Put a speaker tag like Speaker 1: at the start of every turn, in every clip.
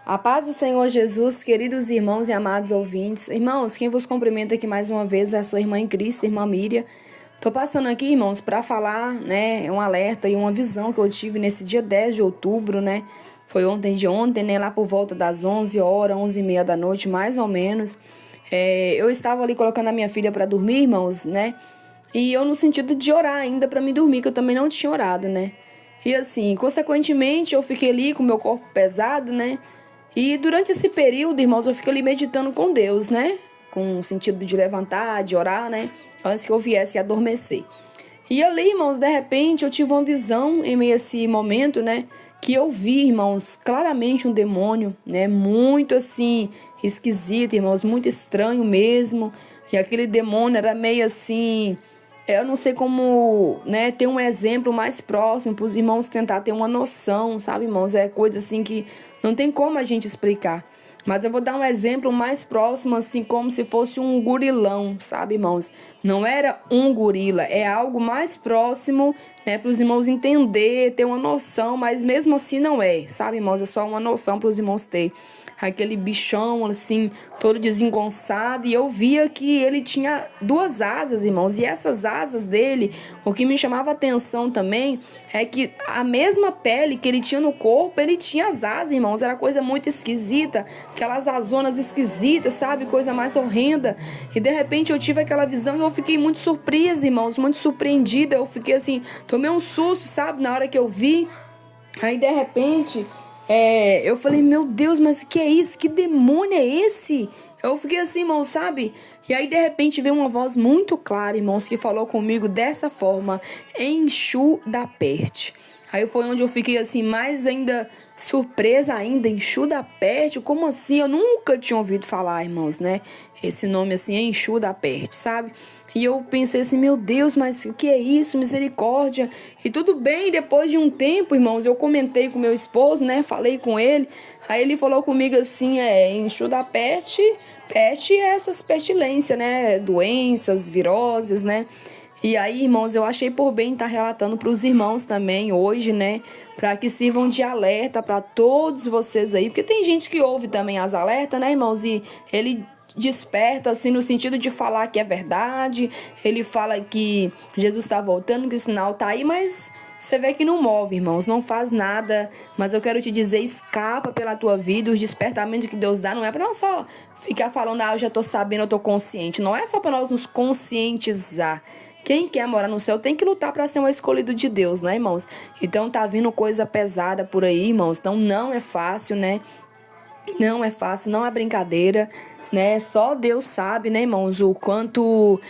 Speaker 1: A paz do Senhor Jesus, queridos irmãos e amados ouvintes. Irmãos, quem vos cumprimenta aqui mais uma vez é a sua irmã em Cristo, irmã Miriam. Tô passando aqui, irmãos, para falar, um alerta e uma visão que eu tive nesse dia 10 de outubro, Foi ontem, lá por volta das 11 horas, 11h30 da noite, mais ou menos. Eu estava ali colocando a minha filha para dormir, irmãos, E eu no sentido de orar ainda para me dormir, que eu também não tinha orado, E assim, consequentemente, eu fiquei ali com o meu corpo pesado, E durante esse período, irmãos, eu fico ali meditando com Deus, Com o sentido de levantar, de orar, Antes que eu viesse adormecer. E ali, irmãos, de repente, eu tive uma visão em meio a esse momento, Que eu vi, irmãos, claramente um demônio, Muito assim, esquisito, irmãos, muito estranho mesmo. E aquele demônio era meio assim... Eu não sei como, ter um exemplo mais próximo para os irmãos tentar ter uma noção, sabe, irmãos? É coisa assim que não tem como a gente explicar. Mas eu vou dar um exemplo mais próximo, assim, como se fosse um gorilão, sabe, irmãos? Não era um gorila, é algo mais próximo, para os irmãos entender, ter uma noção, mas mesmo assim não é, sabe, irmãos? É só uma noção para os irmãos terem. Aquele bichão, assim, todo desengonçado. E eu via que ele tinha duas asas, irmãos. E essas asas dele, o que me chamava atenção também é que a mesma pele que ele tinha no corpo, ele tinha as asas, irmãos. Era coisa muito esquisita. Aquelas asonas esquisitas, sabe? Coisa mais horrenda. E de repente eu tive aquela visão e eu fiquei muito surpresa, irmãos. Muito surpreendida. Eu fiquei assim, tomei um susto, sabe? Na hora que eu vi. Aí de repente... eu falei, meu Deus, mas o que é isso? Que demônio é esse? Eu fiquei assim, irmão, sabe? E aí, de repente, veio uma voz muito clara, irmãos, que falou comigo dessa forma: Exu da Peste. Aí foi onde eu fiquei assim, mais ainda surpresa ainda, Exu da Peste. Como assim? Eu nunca tinha ouvido falar, irmãos, Esse nome assim, Exu da Peste, sabe? E eu pensei assim, meu Deus, mas o que é isso? Misericórdia. E tudo bem, depois de um tempo, irmãos, eu comentei com meu esposo, Falei com ele. Aí ele falou comigo assim, Exu da Peste. Peste é essas pestilências, Doenças, viroses, E aí, irmãos, eu achei por bem estar relatando para os irmãos também hoje, Para que sirvam de alerta para todos vocês aí. Porque tem gente que ouve também as alertas, irmãos? E ele desperta, assim, no sentido de falar que é verdade. Ele fala que Jesus está voltando, que o sinal está aí, mas... Você vê que não move, irmãos, não faz nada. Mas eu quero te dizer, escapa pela tua vida. Os despertamentos que Deus dá não é para nós só ficar falando, eu já tô sabendo, eu tô consciente. Não é só para nós nos conscientizar. Quem quer morar no céu tem que lutar para ser um escolhido de Deus, irmãos? Então tá vindo coisa pesada por aí, irmãos. Então não é fácil, Não é fácil, não é brincadeira, Só Deus sabe, irmãos, o quanto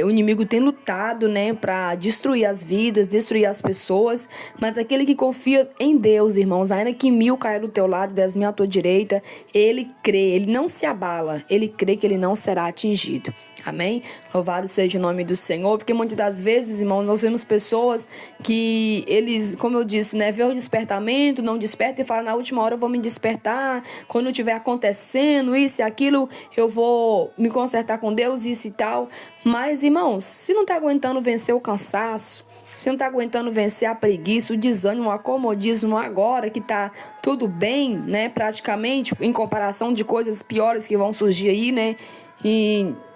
Speaker 1: o inimigo tem lutado, para destruir as vidas, destruir as pessoas. Mas aquele que confia em Deus, irmãos, ainda que 1000 caia do teu lado, 10.000 à tua direita, ele crê, ele não se abala, ele crê que ele não será atingido. Amém? Louvado seja o nome do Senhor, porque muitas das vezes, irmãos, nós vemos pessoas que eles, como eu disse, vê o despertamento, não desperta e fala, na última hora eu vou me despertar, quando estiver acontecendo isso e aquilo, eu vou me consertar com Deus, isso e tal. Mas, irmãos, se não está aguentando vencer o cansaço, se não está aguentando vencer a preguiça, o desânimo, o acomodismo agora que está tudo bem, praticamente, em comparação de coisas piores que vão surgir aí,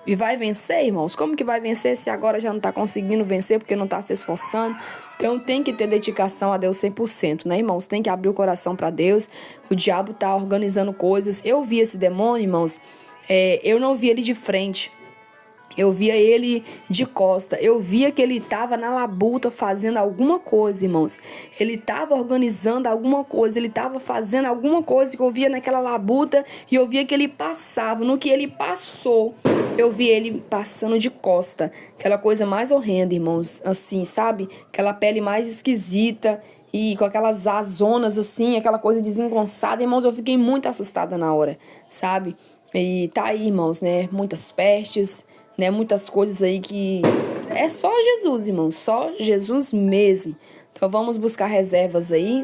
Speaker 1: E vai vencer, irmãos? Como que vai vencer se agora já não está conseguindo vencer porque não está se esforçando? Então tem que ter dedicação a Deus 100%, irmãos? Tem que abrir o coração para Deus. O diabo está organizando coisas. Eu vi esse demônio, irmãos. Eu não vi ele de frente. Eu via ele de costa, eu via que ele estava na labuta fazendo alguma coisa, irmãos. Ele estava organizando alguma coisa, ele estava fazendo alguma coisa que eu via naquela labuta e eu via que ele passava. No que ele passou, eu vi ele passando de costa. Aquela coisa mais horrenda, irmãos, assim, sabe? Aquela pele mais esquisita e com aquelas azonas assim, aquela coisa desengonçada. Irmãos, eu fiquei muito assustada na hora, sabe? E tá aí, irmãos, muitas pestes, muitas coisas aí que é só Jesus, irmão, só Jesus mesmo. Então vamos buscar reservas aí,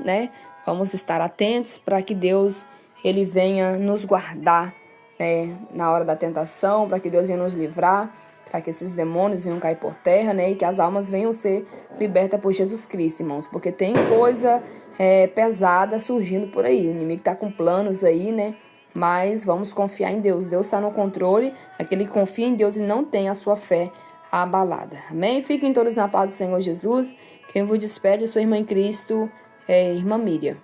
Speaker 1: Vamos estar atentos para que Deus ele venha nos guardar, na hora da tentação, para que Deus venha nos livrar para que esses demônios venham cair por terra, né? E que as almas venham ser libertas por Jesus Cristo, irmãos. Porque tem coisa pesada surgindo por aí. O inimigo está com planos aí, né? Mas vamos confiar em Deus. Deus está no controle. Aquele que confia em Deus e não tem a sua fé abalada. Amém? Fiquem todos na paz do Senhor Jesus. Quem vos despede é sua irmã em Cristo, irmã Miriam.